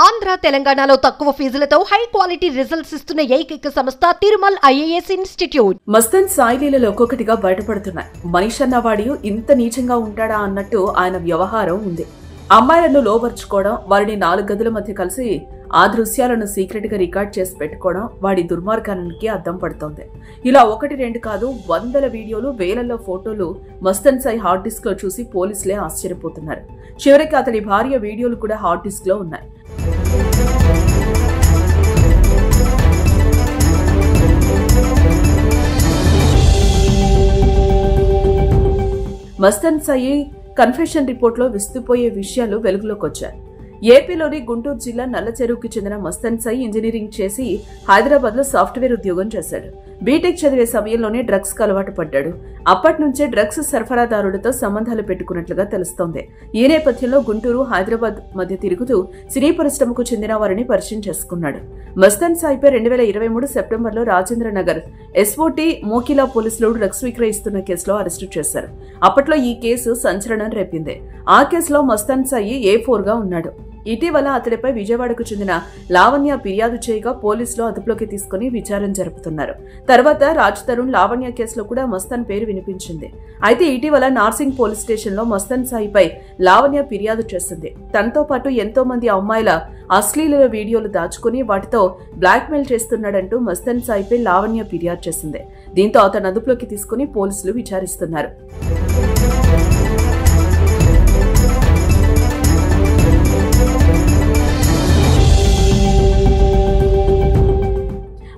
ఆంధ్ర తెలంగాణలో తక్కువ ఫీజులతో high quality results ఇస్తున్న ఏకైక సంస్థ తిరుమల్ ఐఏఎస్ ఇన్స్టిట్యూట్. మస్తన్ సాయిలీలలో ఒక్కొక్కటిగా బయటపడుతున్నాయి. మనిషి అన్నవాడి ఇంత నీచంగా ఉంటాడా అన్నట్టు ఆయన వ్యవహారం ఉంది. అమ్మాయిలను లోబర్చుకోవడం, వారిని 4 గదుల మధ్య కలిసి ఆ దృశ్యాలను సీక్రెట్ గా రికార్డ్ చేసి పెట్టుకోవడం వాడి దుర్మార్గానికి అద్దం పడుతోంది. ఇలా 1-2 కాదు, 100 వీడియోలు, వేలల్లో ఫోటోలు మస్తన్ సాయి హార్డ్ డిస్క్ లో చూసి పోలీసులే ఆశ్చర్యపోతున్నారు. చివరికి అతడి భార్య వీడియోలు కూడా హార్డ్ డిస్క్ లో ఉన్నాయి. మస్తన్ సాయి కన్ఫెషన్ రిపోర్ట్ లో విస్తుపోయే విషయాలు వెలుగులోకి వచ్చాయి. ఏపీలోని గుంటూరు జిల్లా నల్లచెరువుకి చెందిన మస్తన్ సాయి ఇంజనీరింగ్ చేసి హైదరాబాద్ లో సాఫ్ట్వేర్ ఉద్యోగం చేశాడు. బీటెక్ చదివే సమయంలోనే డ్రగ్స్ కు అలవాటు పడ్డాడు. అప్పటి నుంచే డ్రగ్స్ సరఫరాదారుడితో సంబంధాలు పెట్టుకున్నట్లుగా తెలుస్తోంది. ఈ నేపథ్యంలో గుంటూరు, హైదరాబాద్ మధ్య తిరుగుతూ సినీ పరిశ్రమకు చెందిన వారిని పరిచయం చేసుకున్నాడు. మస్తన్ సాయిపై 2023 సెప్టెంబర్లో రాజేంద్ర నగర్ ఎస్ఓటీ మోకిలా పోలీసులు డ్రగ్స్ విక్రయిస్తున్న కేసులో అరెస్టు చేశారు. అప్పట్లో ఈ కేసు సంచలనం రేపింది. ఆ కేసులో మస్తన్ సాయి A4 గా ఉన్నాడు. ఇటీవల అతడిపై విజయవాడకు చెందిన లావణ్య ఫిర్యాదు చేయగా పోలీసులు అదుపులోకి తీసుకుని విచారణ జరుపుతున్నారు. తర్వాత రాజ్ తరుణ్ లావణ్య కేసులో కూడా మస్తన్ పేరు వినిపించింది. అయితే ఇటీవల నార్సింగ్ పోలీస్ స్టేషన్ లో మస్తన్ సాయిపై లావణ్య ఫిర్యాదు చేసింది. తనతో పాటు ఎంతో మంది అమ్మాయిల అశ్లీల వీడియోలు దాచుకుని వాటితో బ్లాక్మెయిల్ చేస్తున్నాడంటూ మస్తన్ సాయిపై లావణ్య ఫిర్యాదు చేసింది. దీంతో అతను అదుపులోకి తీసుకుని పోలీసులు విచారిస్తున్నారు.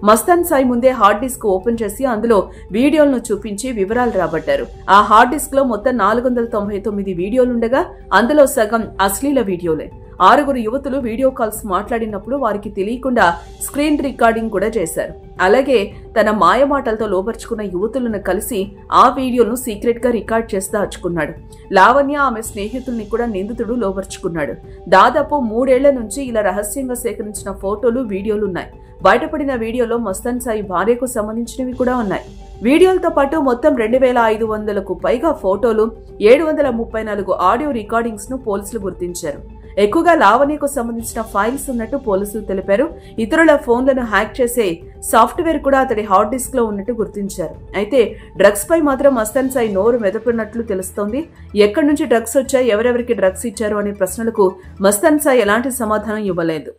మస్తన్ సాయి ముందే హార్డ్ డిస్క్ ఓపెన్ చేసి అందులో వీడియోలను చూపించి వివరాలు రాబట్టారు. ఆ హార్డ్ డిస్క్ లో మొత్తం 499 వీడియోలుండగా అందులో సగం అశ్లీల వీడియోలే. 6 యువతులు వీడియో కాల్స్ మాట్లాడినప్పుడు వారికి తెలియకుండా స్క్రీన్ రికార్డింగ్ కూడా చేశారు. అలాగే తన మాయమాటలతో లోబర్చుకున్న యువతులను కలిసి ఆ వీడియోను సీక్రెట్ గా రికార్డ్ చేసి దాచుకున్నాడు. లావణ్య, ఆమె స్నేహితుల్ని కూడా నిందితుడు లోబర్చుకున్నాడు. దాదాపు 3 ఏళ్ల నుంచి ఇలా రహస్యంగా సేకరించిన ఫోటోలు, వీడియోలున్నాయి. బయటపడిన వీడియోలో మస్తన్ సాయి భార్యకు సంబంధించినవి కూడా ఉన్నాయి. వీడియోలతో పాటు మొత్తం 2500కు పైగా ఫోటోలు, 734 ఆడియో రికార్డింగ్స్ ను పోలీసులు గుర్తించారు. ఎక్కువగా లావణ్యకు సంబంధించిన ఫైల్స్ ఉన్నట్టు పోలీసులు తెలిపారు. ఇతరుల ఫోన్లను హ్యాక్ చేసే సాఫ్ట్వేర్ కూడా అతడి హార్డ్ డిస్క్ లో ఉన్నట్టు గుర్తించారు. అయితే డ్రగ్స్ పై మాత్రం మస్తన్ సాయి నోరు మెదపున్నట్లు తెలుస్తోంది. ఎక్కడి నుంచి డ్రగ్స్ వచ్చాయి, ఎవరెవరికి డ్రగ్స్ ఇచ్చారు అనే ప్రశ్నలకు మస్తన్ సాయి ఎలాంటి సమాధానం ఇవ్వలేదు.